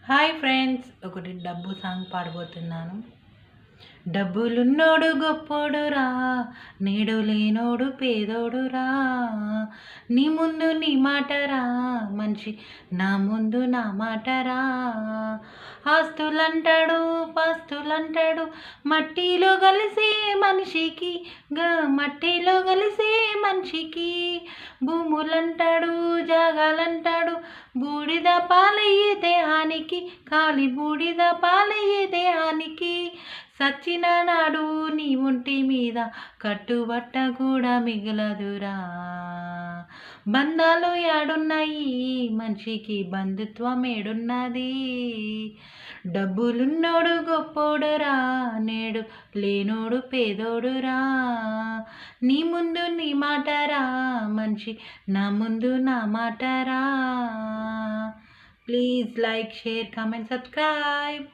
Hi friends, ఒకటి డబ్బు song పాడబోతున్నాను. డబ్బులున్నోడు గొప్పోడురా, నేడు లేనోడు పేదోడురా. నీ ముందు నీ మాటరా మనిషి, నా ముందు నా మాటరా. ఆస్తులంటాడు పాస్తులంటాడు, మట్టిలో కలిసే మనిషికి, మట్టిలో కలిసే మనిషికి. భూములంటాడు జాగాలంటాడు, బూడిద పాలయ్యే దేహానికి, కాలి బూడిద పాలయ్యే దేహానికి. సచ్చిన నాడు నీ ఒంటి మీద కట్టుబట్ట కూడా మిగలదురా. బంధాలు ఏడున్నాయి మనిషికి, బంధుత్వం ఏడున్నది. డబ్బులున్నోడు గొప్పోడురా, నేడు లేనోడు పేదోడురా. నీ ముందు నీ మాటరా మనిషి, నా ముందు నా మాటరా. Please like, share, comment, subscribe.